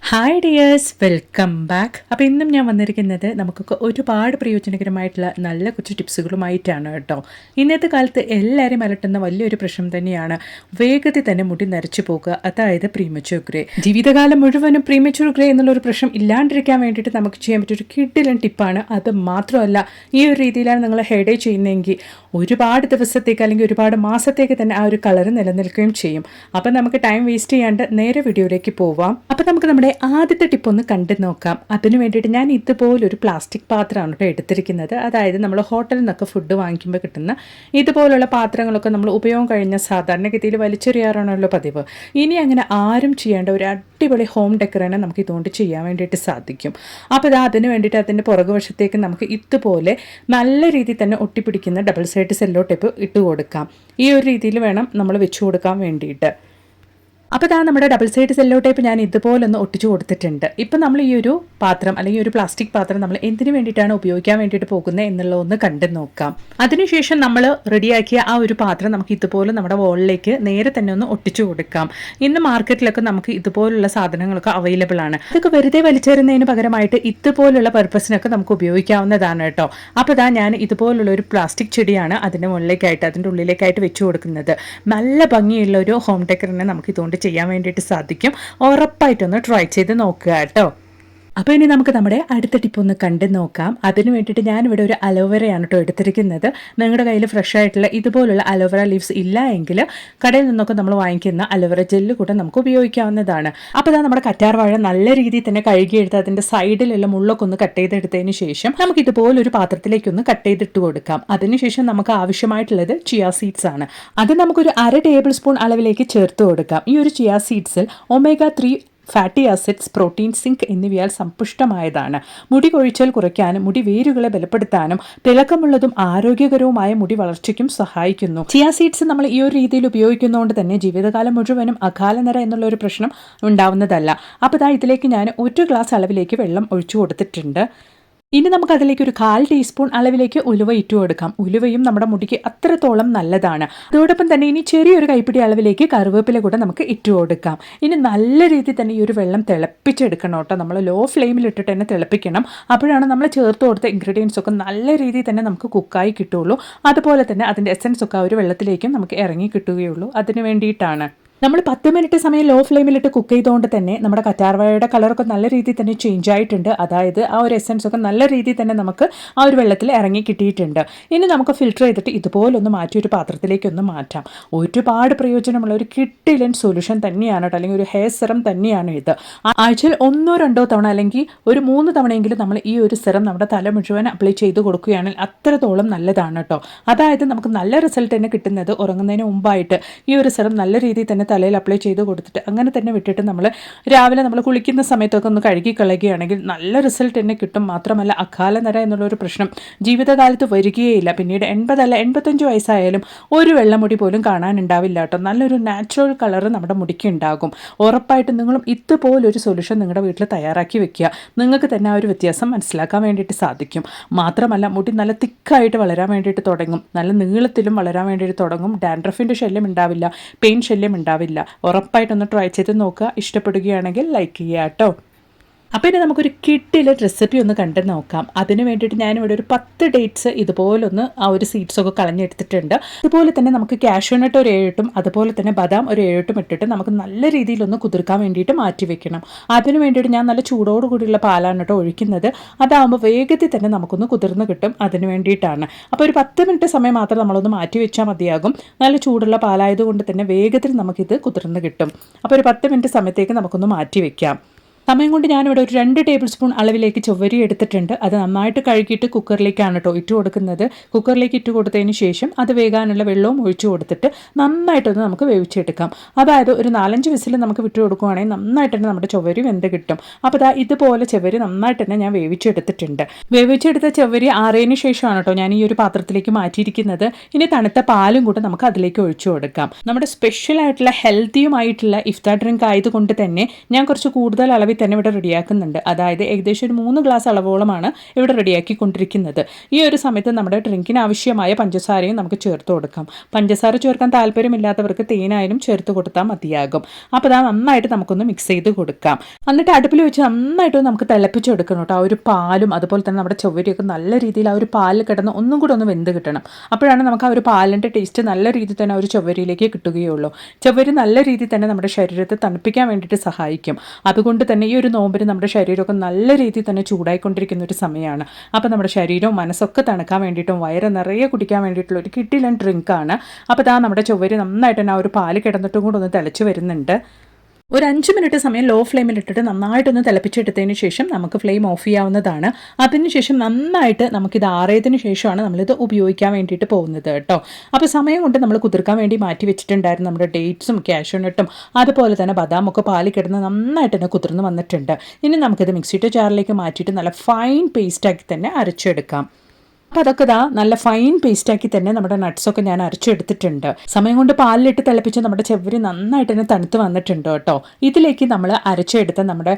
Hi dears, welcome back. അപ്പോൾ ഇന്നും ഞാൻ വന്നിരിക്കുന്നത് നമുക്കൊക്കെ ഒരുപാട് പ്രയോജനകരമായിട്ടുള്ള നല്ല കുറച്ച് ടിപ്സുകളുമായിട്ടാണ് കേട്ടോ. ഇന്നത്തെ കാലത്ത് എല്ലാവരും അലട്ടുന്ന വലിയൊരു പ്രശ്നം തന്നെയാണ് വേഗത്തിൽ തന്നെ മുടി നരച്ചു പോകുക, അതായത് പ്രീമച്യൂർ ഗ്രേ. ജീവിതകാലം മുഴുവനും പ്രീമച്യൂർ ഗ്രേ എന്നുള്ളൊരു പ്രശ്നം ഇല്ലാണ്ടിരിക്കാൻ വേണ്ടിയിട്ട് നമുക്ക് ചെയ്യാൻ പറ്റിയൊരു കിഡിലൻ ടിപ്പാണ്. അത് മാത്രമല്ല, ഈ ഒരു രീതിയിലാണ് നിങ്ങൾ ഹെയർ ഡേ ചെയ്യുന്നതെങ്കിൽ ഒരുപാട് ദിവസത്തേക്ക് അല്ലെങ്കിൽ ഒരുപാട് മാസത്തേക്ക് തന്നെ ആ ഒരു കളർ നിലനിൽക്കുകയും ചെയ്യും. അപ്പം നമുക്ക് ടൈം വേസ്റ്റ് ചെയ്യാണ്ട് നേരെ വീഡിയോയിലേക്ക് പോവാം. അപ്പം നമുക്ക് നമ്മുടെ ആദ്യത്തെ ടിപ്പ് ഒന്ന് കണ്ടു നോക്കാം. അതിന് വേണ്ടിയിട്ട് ഞാൻ ഇതുപോലൊരു പ്ലാസ്റ്റിക് പാത്രമാണ് കേട്ടോ എടുത്തിരിക്കുന്നത്. അതായത് നമ്മൾ ഹോട്ടലിൽ നിന്നൊക്കെ ഫുഡ് വാങ്ങിക്കുമ്പോൾ കിട്ടുന്ന ഇതുപോലുള്ള പാത്രങ്ങളൊക്കെ നമ്മൾ ഉപയോഗം കഴിഞ്ഞ സാധാരണഗതിയിൽ വലിച്ചെറിയാറാണല്ലോ പതിവ്. ഇനി അങ്ങനെ ആരും ചെയ്യേണ്ട ഒരു അടിപൊളി ഹോം ഡെക്കറേനെ നമുക്ക് ഇതുകൊണ്ട് ചെയ്യാൻ വേണ്ടിയിട്ട് സാധിക്കും. അപ്പോൾ ഇത് അതിന് വേണ്ടിയിട്ട് അതിൻ്റെ പുറകുവശത്തേക്ക് നമുക്ക് ഇതുപോലെ നല്ല രീതിയിൽ തന്നെ ഒട്ടിപ്പിടിക്കുന്ന ഡബിൾ സൈഡ് സെല്ലോ ടേപ്പ് ഇട്ട് കൊടുക്കാം. ഈ ഒരു രീതിയിൽ വേണം നമ്മൾ വെച്ച് കൊടുക്കാൻ വേണ്ടിയിട്ട്. അപ്പോൾ ഇതാ നമ്മുടെ ഡബിൾ സൈഡ് സെല്ലോ ടേപ്പ് ഞാൻ ഇതുപോലെ ഒന്ന് ഒട്ടിച്ചു കൊടുത്തിട്ടുണ്ട്. ഇപ്പം നമ്മൾ ഈ ഒരു പാത്രം അല്ലെങ്കിൽ ഒരു പ്ലാസ്റ്റിക് പാത്രം നമ്മൾ എന്തിനു വേണ്ടിയിട്ടാണ് ഉപയോഗിക്കാൻ വേണ്ടിയിട്ട് പോകുന്നത് എന്നുള്ളത് ഒന്ന് കണ്ടു നോക്കാം. അതിനുശേഷം നമ്മൾ റെഡിയാക്കിയ ആ ഒരു പാത്രം നമുക്ക് ഇതുപോലെ നമ്മുടെ വോളിലേക്ക് നേരെ തന്നെ ഒന്ന് ഒട്ടിച്ചു കൊടുക്കാം. ഇന്ന് മാർക്കറ്റിലൊക്കെ നമുക്ക് ഇതുപോലുള്ള സാധനങ്ങളൊക്കെ അവൈലബിൾ ആണ്. അതൊക്കെ വെറുതെ വലിച്ചെറിയുന്നതിന് പകരമായിട്ട് ഇതുപോലുള്ള പർപ്പസിനൊക്കെ നമുക്ക് ഉപയോഗിക്കാവുന്നതാണ് കേട്ടോ. അപ്പോൾ ഇതാ ഞാൻ ഇതുപോലുള്ള ഒരു പ്ലാസ്റ്റിക് ചെടിയാണ് അതിൻ്റെ മുകളിലേക്കായിട്ട് അതിൻ്റെ ഉള്ളിലേക്കായിട്ട് വെച്ച് കൊടുക്കുന്നത്. നല്ല ഭംഗിയുള്ള ഒരു ഹോം ഡെക്കറിനെ നമുക്ക് ഇതുകൊണ്ട് ചെയ്യാൻ വേണ്ടിയിട്ട് സാധിക്കും. ഉറപ്പായിട്ടൊന്ന് ട്രൈ ചെയ്ത് നോക്കുക കേട്ടോ. അപ്പോൾ ഇനി നമുക്ക് നമ്മുടെ അടുത്ത ടിപ്പ് ഒന്ന് കണ്ടു നോക്കാം. അതിന് വേണ്ടിയിട്ട് ഞാനിവിടെ ഒരു അലോവേരയാണ് കേട്ടോ എടുത്തിരിക്കുന്നത്. നിങ്ങളുടെ കയ്യിൽ ഫ്രഷ് ആയിട്ടുള്ള ഇതുപോലുള്ള അലോവേര ലീവ്സ് ഇല്ല എങ്കിൽ കടയിൽ നിന്നൊക്കെ നമ്മൾ വാങ്ങിക്കുന്ന അലോവേര ജെല്ല് കൂടെ നമുക്ക് ഉപയോഗിക്കാവുന്നതാണ്. അപ്പോൾ ഇതാ നമ്മുടെ കറ്റാർ വാഴ നല്ല രീതിയിൽ തന്നെ കഴുകിയെടുത്ത് അതിൻ്റെ സൈഡിലുള്ള മുള്ളൊക്കെ ഒന്ന് കട്ട് ചെയ്തെടുത്തതിന് ശേഷം നമുക്ക് ഇതുപോലൊരു പാത്രത്തിലേക്കൊന്ന് കട്ട് ചെയ്തിട്ട് കൊടുക്കാം. അതിനുശേഷം നമുക്ക് ആവശ്യമായിട്ടുള്ളത് ചിയ സീഡ്സ് ആണ്. അത് നമുക്കൊരു 1/2 ടേബിൾ സ്പൂൺ അളവിലേക്ക് ചേർത്ത് കൊടുക്കാം. ഈ ഒരു ചിയ സീഡ്സിൽ omega-3 fatty acids, protein, zinc എന്നിവയാൽ സമ്പുഷ്ടമായതാണ്. മുടി കൊഴിച്ചൽ കുറയ്ക്കാനും മുടി വേരുകളെ ബലപ്പെടുത്താനും തിളക്കമുള്ളതും ആരോഗ്യകരവുമായ മുടി വളർച്ചയ്ക്കും സഹായിക്കുന്നു. ചിയ സീഡ്സ് നമ്മൾ ഈ ഒരു രീതിയിൽ ഉപയോഗിക്കുന്നതുകൊണ്ട് തന്നെ ജീവിതകാലം മുഴുവനും അകാലനര എന്നുള്ള ഒരു പ്രശ്നം ഉണ്ടാവുന്നതല്ല. അപ്പോൾ ഇതാ ഇതിലേക്ക് ഞാൻ 1 ഗ്ലാസ് അളവിലേക്ക് വെള്ളം ഒഴിച്ചു കൊടുത്തിട്ടുണ്ട്. ഇനി നമുക്ക് അതിലേക്ക് ഒരു 1/4 ടീസ്പൂൺ അളവിലേക്ക് ഉലുവ ഇട്ടു കൊടുക്കാം. ഉലുവയും നമ്മുടെ മുടിക്ക് അത്രത്തോളം നല്ലതാണ്. അതോടൊപ്പം തന്നെ ഇനി ചെറിയൊരു കൈപ്പിടി അളവിലേക്ക് കറിവേപ്പില കൂടെ നമുക്ക് ഇട്ടു കൊടുക്കാം. ഇനി നല്ല രീതിയിൽ തന്നെ ഈ ഒരു വെള്ളം തിളപ്പിച്ചെടുക്കണം കേട്ടോ. നമ്മൾ ലോ ഫ്ലെയിമിൽ ഇട്ടിട്ട് തന്നെ തിളപ്പിക്കണം. അപ്പോഴാണ് നമ്മൾ ചേർത്ത് കൊടുത്ത ഇൻഗ്രീഡിയൻസ് ഒക്കെ നല്ല രീതിയിൽ തന്നെ നമുക്ക് കുക്കായി കിട്ടുകയുള്ളൂ. അതുപോലെ തന്നെ അതിൻ്റെ എസൻസ് ഒക്കെ ആ ഒരു വെള്ളത്തിലേക്കും നമുക്ക് ഇറങ്ങി കിട്ടുകയുള്ളൂ. അതിന് വേണ്ടിയിട്ടാണ് നമ്മൾ 10 മിനിറ്റ് സമയം ലോ ഫ്ലെയിമിലിട്ട് കുക്ക് ചെയ്തുകൊണ്ട് തന്നെ നമ്മുടെ കറ്റാർവാഴയുടെ കളറൊക്കെ നല്ല രീതിയിൽ തന്നെ ചേഞ്ച് ആയിട്ടുണ്ട്. അതായത് ആ ഒരു എസൻസ് ഒക്കെ നല്ല രീതിയിൽ തന്നെ നമുക്ക് ആ ഒരു വെള്ളത്തിൽ ഇറങ്ങി കിട്ടിയിട്ടുണ്ട്. ഇനി നമുക്ക് ഫിൽറ്റർ ചെയ്തിട്ട് ഇതുപോലൊന്ന് മാറ്റി ഒരു പാത്രത്തിലേക്കൊന്ന് മാറ്റാം. ഒരുപാട് പ്രയോജനമുള്ള ഒരു കിഡിലൻ സൊല്യൂഷൻ തന്നെയാണ് കേട്ടോ, അല്ലെങ്കിൽ ഒരു ഹെയർ സെറം തന്നെയാണ് ഇത്. ആഴ്ചയിൽ 1-2 തവണ അല്ലെങ്കിൽ ഒരു 3 തവണയെങ്കിലും നമ്മൾ ഈ ഒരു സെറം നമ്മുടെ തല മുഴുവൻ അപ്ലൈ ചെയ്ത് കൊടുക്കുകയാണെങ്കിൽ അത്രത്തോളം നല്ലതാണ് കേട്ടോ. അതായത് നമുക്ക് നല്ല റിസൾട്ട് തന്നെ കിട്ടുന്നത് ഉറങ്ങുന്നതിന് മുമ്പായിട്ട് ഈ ഒരു സെറം നല്ല രീതിയിൽ തന്നെ തലയിൽ അപ്ലൈ ചെയ്ത് കൊടുത്തിട്ട് അങ്ങനെ തന്നെ വിട്ടിട്ട് നമ്മൾ രാവിലെ നമ്മൾ കുളിക്കുന്ന സമയത്തൊക്കെ ഒന്ന് കഴുകി കളയുകയാണെങ്കിൽ നല്ല റിസൾട്ട് തന്നെ കിട്ടും. മാത്രമല്ല അകാലനര എന്നുള്ളൊരു പ്രശ്നം ജീവിതകാലത്ത് വരികയില്ല. പിന്നീട് 80 അല്ല 85 വയസ്സായാലും ഒരു വെള്ളമുടി പോലും കാണാനുണ്ടാവില്ല കേട്ടോ. നല്ലൊരു നാച്ചുറൽ കളർ നമ്മുടെ മുടിക്ക് ഉണ്ടാകും. ഉറപ്പായിട്ടും നിങ്ങളും ഇതുപോലൊരു സൊല്യൂഷൻ നിങ്ങളുടെ വീട്ടിൽ തയ്യാറാക്കി വെക്കുക. നിങ്ങൾക്ക് തന്നെ ആ ഒരു വ്യത്യാസം മനസ്സിലാക്കാൻ വേണ്ടിയിട്ട് സാധിക്കും. മാത്രമല്ല മുടി നല്ല തിക്കായിട്ട് വളരാൻ വേണ്ടിയിട്ട് തുടങ്ങും. നല്ല നീളത്തിലും വളരാൻ വേണ്ടിയിട്ട് തുടങ്ങും. ഡാൻഡ്രഫിൻ്റെ ശല്യം ഉണ്ടാവില്ല, പെയിൻ ശല്യം ഉണ്ടാവില്ല. ഉറപ്പായിട്ടൊന്ന് ട്രൈ ചെയ്ത് നോക്കുക. ഇഷ്ടപ്പെടുകയാണെങ്കിൽ ലൈക്ക് ചെയ്യുക കേട്ടോ. അപ്പോൾ ഇനി നമുക്കൊരു കിഡിലെ റെസിപ്പി ഒന്ന് കണ്ടു നോക്കാം. അതിന് വേണ്ടിയിട്ട് ഞാനിവിടെ ഒരു 10 ഡേറ്റ്സ് ഇതുപോലൊന്ന് ആ ഒരു സീഡ്സൊക്കെ കളഞ്ഞെടുത്തിട്ടുണ്ട്. അതുപോലെ തന്നെ നമുക്ക് കാഷ്യൂനട്ട് ഒരു 7 അതുപോലെ തന്നെ ബദാം ഒരു 7 ഇട്ടിട്ട് നമുക്ക് നല്ല രീതിയിലൊന്ന് കുതിർക്കാൻ വേണ്ടിയിട്ട് മാറ്റി വെക്കണം. അതിന് വേണ്ടിയിട്ട് ഞാൻ നല്ല ചൂടോട് കൂടിയുള്ള പാലാണ് കേട്ടോ ഒഴിക്കുന്നത്. അതാകുമ്പോൾ വേഗത്തിൽ തന്നെ നമുക്കൊന്ന് കുതിർന്ന് കിട്ടും. അതിന് വേണ്ടിയിട്ടാണ്. അപ്പോൾ ഒരു 10 മിനിറ്റ് സമയം മാത്രം നമ്മളൊന്ന് മാറ്റി വെച്ചാൽ മതിയാകും. നല്ല ചൂടുള്ള പാലായതുകൊണ്ട് തന്നെ വേഗത്തിൽ നമുക്കിത് കുതിർന്ന് കിട്ടും. അപ്പോൾ ഒരു 10 മിനിറ്റ് സമയത്തേക്ക് നമുക്കൊന്ന് മാറ്റി വെക്കാം. സമയം കൊണ്ട് ഞാനിവിടെ ഒരു 2 ടേബിൾ സ്പൂൺ അളവിലേക്ക് ചൊവ്വരി എടുത്തിട്ടുണ്ട്. അത് നന്നായിട്ട് കഴുകിയിട്ട് കുക്കറിലേക്കാണ് കേട്ടോ ഇട്ട് കൊടുക്കുന്നത്. കുക്കറിലേക്ക് ഇട്ട് കൊടുത്തതിന് ശേഷം അത് വേകാനുള്ള വെള്ളവും ഒഴിച്ചു കൊടുത്തിട്ട് നന്നായിട്ടൊന്ന് നമുക്ക് വേവിച്ചെടുക്കാം. അതായത് ഒരു 4-5 വിസിൽ നമുക്ക് വിട്ട് കൊടുക്കുകയാണെങ്കിൽ നന്നായിട്ട് തന്നെ നമ്മുടെ ചൊവ്വരി വെന്ത് കിട്ടും. അപ്പോൾ ഇതുപോലെ ചൊവ്വരി നന്നായിട്ട് തന്നെ ഞാൻ വേവിച്ചെടുത്തിട്ടുണ്ട്. വേവിച്ചെടുത്ത ചൊവ്വരി ആറിയതിന് ശേഷമാണ് കേട്ടോ ഞാൻ ഈ ഒരു പാത്രത്തിലേക്ക് മാറ്റിയിരിക്കുന്നത്. ഇനി തണുത്ത പാലും കൂടെ നമുക്ക് അതിലേക്ക് ഒഴിച്ചു കൊടുക്കാം. നമ്മുടെ സ്പെഷ്യൽ ആയിട്ടുള്ള ഹെൽത്തിയുമായിട്ടുള്ള ഇഫ്താർ ഡ്രിങ്ക് ആയതുകൊണ്ട് തന്നെ ഞാൻ കുറച്ച് കൂടുതൽ അളവിൽ അളവിൽ തന്നെ ഇവിടെ റെഡിയാക്കുന്നുണ്ട്. അതായത് ഏകദേശം ഒരു 3 ഗ്ലാസ് അളവോളമാണ് ഇവിടെ റെഡിയാക്കിക്കൊണ്ടിരിക്കുന്നത്. ഈ ഒരു സമയത്ത് നമ്മുടെ ഡ്രിങ്കിന് ആവശ്യമായ പഞ്ചസാരയും നമുക്ക് ചേർത്ത് കൊടുക്കാം. പഞ്ചസാര ചേർക്കാൻ താല്പര്യമില്ലാത്തവർക്ക് തേനായാലും ചേർത്ത് കൊടുത്താൽ മതിയാകും. അപ്പോൾ അത് നന്നായിട്ട് നമുക്കൊന്ന് മിക്സ് ചെയ്ത് കൊടുക്കാം. എന്നിട്ട് അടുപ്പിൽ വെച്ച് നന്നായിട്ട് നമുക്ക് തിളപ്പിച്ചെടുക്കണം കേട്ടോ. ആ ഒരു പാലും അതുപോലെ തന്നെ നമ്മുടെ ചൊവ്വരിയൊക്കെ നല്ല രീതിയിൽ ആ ഒരു പാലിൽ കിടന്ന് ഒന്നും കൂടെ ഒന്ന് വെന്ത് കിട്ടണം. അപ്പോഴാണ് നമുക്ക് ആ ഒരു പാലിൻ്റെ ടേസ്റ്റ് നല്ല രീതിയിൽ തന്നെ ആ ഒരു ചൊവ്വരിയിലേക്ക് കിട്ടുകയുള്ളൂ. ചൊവ്വരി നല്ല രീതിയിൽ തന്നെ നമ്മുടെ ശരീരത്തെ തണുപ്പിക്കാൻ വേണ്ടിയിട്ട് സഹായിക്കും. അതുകൊണ്ട് തന്നെ ഈ ഒരു നോമ്പിന് നമ്മുടെ ശരീരമൊക്കെ നല്ല രീതിയിൽ തന്നെ ചൂടായിക്കൊണ്ടിരിക്കുന്ന ഒരു സമയമാണ്. അപ്പോൾ നമ്മുടെ ശരീരവും മനസ്സൊക്കെ തണുക്കാൻ വേണ്ടിയിട്ടും വയറ് നിറയെ കുടിക്കാൻ വേണ്ടിയിട്ടുള്ള ഒരു കിടിലൻ ഡ്രിങ്കാണ്. അപ്പോൾ ഇതാ നമ്മുടെ ചൊവ്വരി നന്നായിട്ട് തന്നെ ആ ഒരു പാല് കിടന്നിട്ടും കൂടെ ഒന്ന് തിളച്ച് വരുന്നുണ്ട്. ഒരു 5 മിനിറ്റ് സമയം ലോ ഫ്ലെയിമിലിട്ടിട്ട് നന്നായിട്ടൊന്ന് തിളപ്പിച്ചെടുത്തതിന് ശേഷം നമുക്ക് ഫ്ലെയിം ഓഫ് ചെയ്യാവുന്നതാണ്. അതിനുശേഷം നന്നായിട്ട് നമുക്കിത് ആറിയതിന് ശേഷമാണ് നമ്മളിത് ഉപയോഗിക്കാൻ വേണ്ടിയിട്ട് പോകുന്നത് കേട്ടോ. അപ്പോൾ സമയം കൊണ്ട് നമ്മൾ കുതിർക്കാൻ വേണ്ടി മാറ്റി വെച്ചിട്ടുണ്ടായിരുന്നു നമ്മുടെ ഡേറ്റ്സും കാഷ്യൂനട്ടും അതുപോലെ തന്നെ ബദാമൊക്കെ പാലിൽ കിടന്ന് നന്നായിട്ട് തന്നെ കുതിർന്ന് വന്നിട്ടുണ്ട്. ഇനി നമുക്കിത് മിക്സിയുടെ ജാറിലേക്ക് മാറ്റിയിട്ട് നല്ല ഫൈൻ പേസ്റ്റാക്കി തന്നെ അരച്ചെടുക്കാം. അപ്പോൾ അതൊക്കെ നല്ല ഫൈൻ പേസ്റ്റാക്കി തന്നെ നമ്മുടെ നട്ട്സൊക്കെ ഞാൻ അരച്ചെടുത്തിട്ടുണ്ട്. സമയം കൊണ്ട് പാലിലിട്ട് തിളപ്പിച്ച് നമ്മുടെ ചൊവ്വരി നന്നായിട്ട് തന്നെ തണുത്ത് വന്നിട്ടുണ്ട് കേട്ടോ. ഇതിലേക്ക് നമ്മൾ അരച്ചെടുത്ത നമ്മുടെ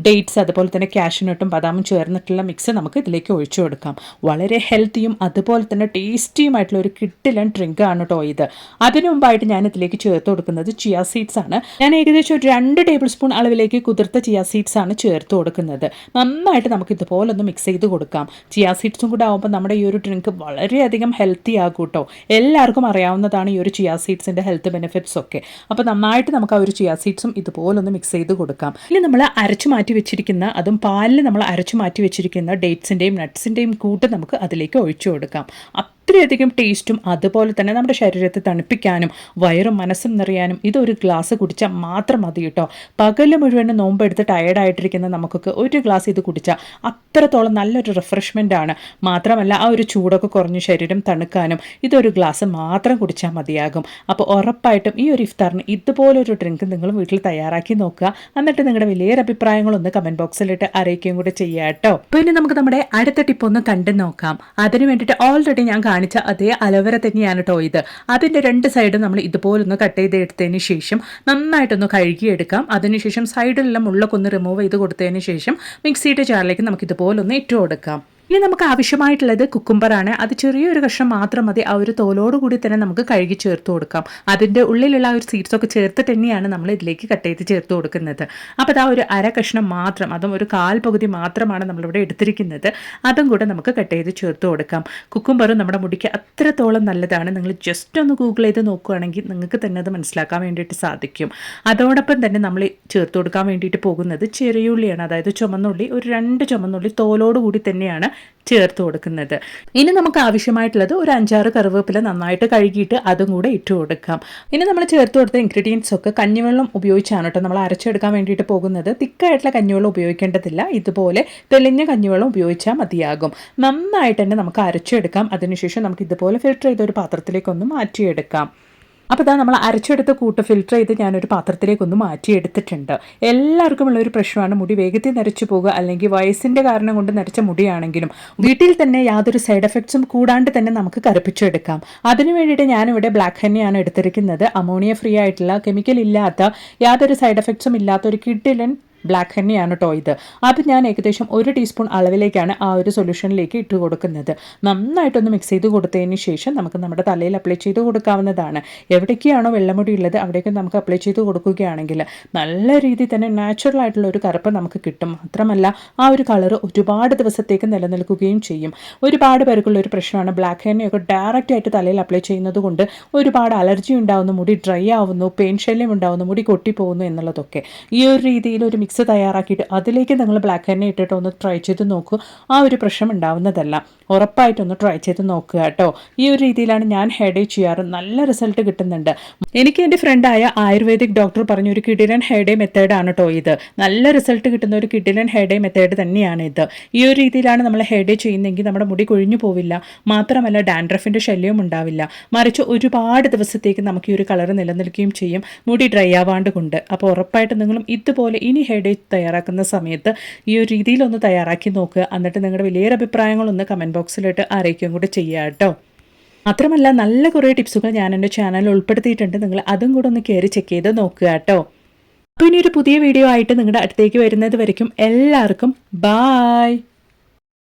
ഡേറ്റ്സ് അതുപോലെ തന്നെ കാഷ്യൂനട്ടും ബദാമും ചേർന്നിട്ടുള്ള മിക്സ് നമുക്ക് ഇതിലേക്ക് ഒഴിച്ചു കൊടുക്കാം. വളരെ ഹെൽത്തിയും അതുപോലെ തന്നെ ടേസ്റ്റിയുമായിട്ടുള്ള ഒരു കിടിലൻ ഡ്രിങ്ക് ആണ് കേട്ടോ ഇത്. അതിനു മുമ്പായിട്ട് ഞാൻ ഇതിലേക്ക് ചേർത്ത് കൊടുക്കുന്നത് ചിയ സീഡ്സ് ആണ്. ഞാൻ ഏകദേശം ഒരു 2 ടേബിൾ സ്പൂൺ അളവിലേക്ക് കുതിർത്ത ചിയ സീഡ്സ് ആണ് ചേർത്ത് കൊടുക്കുന്നത്. നന്നായിട്ട് നമുക്ക് ഇതുപോലെ ഒന്ന് മിക്സ് ചെയ്ത് കൊടുക്കാം. ചിയ സീഡ്സും കൂടെ ആകുമ്പോൾ നമ്മുടെ ഈ ഒരു ഡ്രിങ്ക് വളരെയധികം ഹെൽത്തി ആകും കേട്ടോ. എല്ലാവർക്കും അറിയാവുന്നതാണ് ഈ ഒരു ചിയ സീഡ്സിൻ്റെ ഹെൽത്ത് ബെനിഫിറ്റ്സ് ഒക്കെ. അപ്പോൾ നന്നായിട്ട് നമുക്ക് ആ ഒരു ചിയ സീഡ്സും ഇതുപോലെ ഒന്ന് മിക്സ് ചെയ്ത് കൊടുക്കാം. ഇനി നമ്മൾ അരച്ചു മാറ്റി വെച്ചിരിക്കുന്ന അതും പാലിൽ നമ്മൾ അരച്ചു മാറ്റി വെച്ചിരിക്കുന്ന ഡേറ്റ്സിൻ്റെയും നട്ട്സിൻ്റെയും കൂട്ട് നമുക്ക് അതിലേക്ക് ഒഴിച്ചു കൊടുക്കാം. അത്രയധികം ടേസ്റ്റും അതുപോലെ തന്നെ നമ്മുടെ ശരീരത്തെ തണുപ്പിക്കാനും വയറും മനസ്സും നിറയാനും ഇതൊരു ഗ്ലാസ് കുടിച്ചാൽ മാത്രം മതി കേട്ടോ. പകൽ മുഴുവൻ നോമ്പെടുത്ത് ടയേർഡായിട്ടിരിക്കുന്ന നമുക്കൊക്കെ ഒരു ഗ്ലാസ് ഇത് കുടിച്ചാൽ അത്രത്തോളം നല്ലൊരു റിഫ്രഷ്മെൻ്റ് ആണ്. മാത്രമല്ല ആ ഒരു ചൂടൊക്കെ കുറഞ്ഞ് ശരീരം തണുക്കാനും ഇതൊരു ഗ്ലാസ് മാത്രം കുടിച്ചാൽ മതിയാകും. അപ്പോൾ ഉറപ്പായിട്ടും ഈ ഒരു ഇഫ്താറിന് ഇതുപോലൊരു ഡ്രിങ്ക് നിങ്ങൾ വീട്ടിൽ തയ്യാറാക്കി നോക്കുക. എന്നിട്ട് നിങ്ങളുടെ വലിയൊരു അഭിപ്രായങ്ങളൊന്ന് കമൻറ്റ് ബോക്സിലിട്ട് അറിയിക്കുകയും കൂടെ ചെയ്യാം കേട്ടോ. പിന്നെ നമുക്ക് നമ്മുടെ അടുത്ത ടിപ്പ് ഒന്ന് കണ്ടു നോക്കാം. അതിന് വേണ്ടിയിട്ട് ഓൾറെഡി ഞാൻ കാണിച്ച അതേ അലോവേര തന്നെയാണ് കേട്ടോ ഇത്. അതിൻ്റെ 2 സൈഡും നമ്മൾ ഇതുപോലൊന്ന് കട്ട് ചെയ്തെടുത്തതിന് ശേഷം നന്നായിട്ടൊന്ന് കഴുകിയെടുക്കാം. അതിനുശേഷം സൈഡിലെല്ലാം മുള്ളൊക്കെ ഒന്ന് റിമൂവ് ചെയ്ത് കൊടുത്തതിന് ശേഷം മിക്സിയുടെ ജാറിലേക്ക് നമുക്ക് ഇതുപോലൊന്ന് ഇട്ട് കൊടുക്കാം. ഇനി നമുക്ക് ആവശ്യമായിട്ടുള്ളത് കുക്കുംബറാണ്. അത് ചെറിയൊരു കഷ്ണം മാത്രം മതി. ആ ഒരു തോലോട് കൂടി തന്നെ നമുക്ക് കഴുകി ചേർത്ത് കൊടുക്കാം. അതിൻ്റെ ഉള്ളിലുള്ള ആ ഒരു സീഡ്സൊക്കെ ചേർത്തിട്ട് തന്നെയാണ് നമ്മൾ ഇതിലേക്ക് കട്ട് ചെയ്ത് ചേർത്ത് കൊടുക്കുന്നത്. അപ്പോൾ അതാ ഒരു അര കഷ്ണം മാത്രം, അതും ഒരു 1/4 പകുതി മാത്രമാണ് നമ്മളിവിടെ എടുത്തിരിക്കുന്നത്. അതും കൂടെ നമുക്ക് കട്ട് ചെയ്ത് ചേർത്ത് കൊടുക്കാം. കുക്കുംബറും നമ്മുടെ മുടിക്ക് അത്രത്തോളം നല്ലതാണ്. നിങ്ങൾ ജസ്റ്റ് ഒന്ന് ഗൂഗിൾ ചെയ്ത് നോക്കുകയാണെങ്കിൽ നിങ്ങൾക്ക് തന്നെ അത് മനസ്സിലാക്കാൻ വേണ്ടിയിട്ട് സാധിക്കും. അതോടൊപ്പം തന്നെ നമ്മൾ ചേർത്ത് കൊടുക്കാൻ വേണ്ടിയിട്ട് പോകുന്നത് ചെറിയുള്ളിയാണ്. അതായത് ചുമന്നുള്ളി, ഒരു 2 ചുമന്നുള്ളി തോലോട് കൂടി തന്നെയാണ് ചേർത്ത് കൊടുക്കുന്നത്. ഇനി നമുക്ക് ആവശ്യമായിട്ടുള്ളത് ഒരു 5-6 കറിവേപ്പില നന്നായിട്ട് കഴുകിയിട്ട് അതും കൂടെ ഇട്ട് കൊടുക്കാം. ഇനി നമ്മൾ ചേർത്ത് കൊടുത്ത ഇൻഗ്രീഡിയൻസ് ഒക്കെ കഞ്ഞിവെള്ളം ഉപയോഗിച്ചാണ് കേട്ടോ നമ്മൾ അരച്ചെടുക്കാൻ വേണ്ടിയിട്ട് പോകുന്നത്. തിക്കായിട്ടുള്ള കഞ്ഞിവെള്ളം ഉപയോഗിക്കേണ്ടതില്ല. ഇതുപോലെ തെളിഞ്ഞ കഞ്ഞിവെള്ളം ഉപയോഗിച്ചാൽ മതിയാകും. നന്നായിട്ട് തന്നെ നമുക്ക് അരച്ചെടുക്കാം. അതിനുശേഷം നമുക്ക് ഇതുപോലെ ഫിൽറ്റർ ചെയ്ത ഒരു പാത്രത്തിലേക്കൊന്ന് മാറ്റിയെടുക്കാം. അപ്പോൾ ഇതാ നമ്മൾ അരച്ചെടുത്ത കൂട്ട് ഫിൽറ്റർ ചെയ്ത് ഞാനൊരു പാത്രത്തിലേക്കൊന്ന് മാറ്റിയെടുത്തിട്ടുണ്ട്. എല്ലാവർക്കും ഉള്ളൊരു പ്രശ്നമാണ് മുടി വേഗത്തിൽ നരച്ചു പോകുക, അല്ലെങ്കിൽ വയസ്സിൻ്റെ കാരണം കൊണ്ട് നരച്ച മുടിയാണെങ്കിലും വീട്ടിൽ തന്നെ യാതൊരു സൈഡ് എഫക്ട്സും കൂടാണ്ട് തന്നെ നമുക്ക് കറുപ്പിച്ചെടുക്കാം. അതിനു വേണ്ടിയിട്ട് ഞാനിവിടെ ബ്ലാക്ക് ഹെന്നയാണ് എടുത്തിരിക്കുന്നത്. അമോണിയ ഫ്രീ ആയിട്ടുള്ള, കെമിക്കൽ ഇല്ലാത്ത, യാതൊരു സൈഡ് എഫക്ട്സും ഇല്ലാത്ത ഒരു കിഡിലൻ ബ്ലാക്ക് ഹെന്നയാണ് കേട്ടോ ഇത്. അത് ഞാൻ ഏകദേശം 1 ടീസ്പൂൺ അളവിലേക്കാണ് ആ ഒരു സൊല്യൂഷനിലേക്ക് ഇട്ട് കൊടുക്കുന്നത്. നന്നായിട്ടൊന്ന് മിക്സ് ചെയ്ത് കൊടുത്തതിന് ശേഷം നമുക്ക് നമ്മുടെ തലയിൽ അപ്ലൈ ചെയ്ത് കൊടുക്കാവുന്നതാണ്. എവിടേക്കാണോ വെള്ളമുടി ഉള്ളത് അവിടേക്ക് നമുക്ക് അപ്ലൈ ചെയ്ത് കൊടുക്കുകയാണെങ്കിൽ നല്ല രീതിയിൽ തന്നെ നാച്ചുറൽ ആയിട്ടുള്ള ഒരു കറുപ്പ് നമുക്ക് കിട്ടും. മാത്രമല്ല ആ ഒരു കളർ ഒരുപാട് ദിവസത്തേക്ക് നിലനിൽക്കുകയും ചെയ്യും. ഒരുപാട് പേർക്കുള്ള ഒരു പ്രശ്നമാണ് ബ്ലാക്ക് ഹെന്നയൊക്കെ ഡയറക്റ്റ് ആയിട്ട് തലയിൽ അപ്ലൈ ചെയ്യുന്നത് കൊണ്ട് ഒരുപാട് അലർജി ഉണ്ടാവുന്നു, മുടി ഡ്രൈ ആവുന്നു, പെയിൻ ശല്യം ഉണ്ടാവുന്നു, മുടി കൊട്ടിപ്പോകുന്നു എന്നുള്ളതൊക്കെ. ഈ ഒരു രീതിയിൽ ഒരു മിക്സ് തയ്യാറാക്കിയിട്ട് അതിലേക്ക് നിങ്ങൾ ബ്ലാക്ക് ഹെന്ന ഇട്ടിട്ട് ഒന്ന് ട്രൈ ചെയ്ത് നോക്കൂ. ആ ഒരു പ്രശ്നം ഉണ്ടാവുന്നതല്ല. ഉറപ്പായിട്ടൊന്ന് ട്രൈ ചെയ്ത് നോക്കുക കേട്ടോ. ഈ ഒരു രീതിയിലാണ് ഞാൻ ഹെയർ ഡേ ചെയ്യാറ്. നല്ല റിസൾട്ട് കിട്ടുന്നുണ്ട്. എനിക്ക് എൻ്റെ ഫ്രണ്ടായ ആയുർവേദിക് ഡോക്ടർ പറഞ്ഞ ഒരു കിഡിലൻ ഹെയർ ഡേ മെത്തേഡാണ് കേട്ടോ ഇത്. നല്ല റിസൾട്ട് കിട്ടുന്ന ഒരു കിഡിലൻ ഹെയർ ഡേ മെത്തേഡ് തന്നെയാണ് ഇത്. ഈ ഒരു രീതിയിലാണ് നമ്മൾ ഹെയർ ഡേ ചെയ്യുന്നതെങ്കിൽ നമ്മുടെ മുടി കൊഴിഞ്ഞു പോവില്ല. മാത്രമല്ല ഡാൻഡ്രഫിൻ്റെ ശല്യവും ഉണ്ടാവില്ല. മറിച്ച് ഒരുപാട് ദിവസത്തേക്ക് നമുക്ക് ഈ ഒരു കളർ നിലനിൽക്കുകയും ചെയ്യും, മുടി ഡ്രൈ ആവാണ്ട് കൊണ്ട്. അപ്പോൾ ഉറപ്പായിട്ട് നിങ്ങളും ഇതുപോലെ ഇനി ഹെയർ ഡേ തയ്യാറാക്കുന്ന സമയത്ത് ഈ ഒരു രീതിയിലൊന്ന് തയ്യാറാക്കി നോക്കുക. എന്നിട്ട് നിങ്ങളുടെ വലിയൊരു അഭിപ്രായങ്ങളൊന്ന് കമൻറ്റ് ബോക്സിലിട്ട് അറിയിക്കുകയും കൂടെ ചെയ്യുക കേട്ടോ. മാത്രമല്ല നല്ല കുറേ ടിപ്സുകൾ ഞാൻ എൻ്റെ ചാനലിൽ ഉൾപ്പെടുത്തിയിട്ടുണ്ട്. നിങ്ങൾ അതും കൂടെ ഒന്ന് കയറി ചെക്ക് ചെയ്ത് നോക്കുക കേട്ടോ. അപ്പോൾ ഇനി ഒരു പുതിയ വീഡിയോ ആയിട്ട് നിങ്ങളുടെ അടുത്തേക്ക് വരുന്നത് വരയ്ക്കും എല്ലാവർക്കും ബായ്.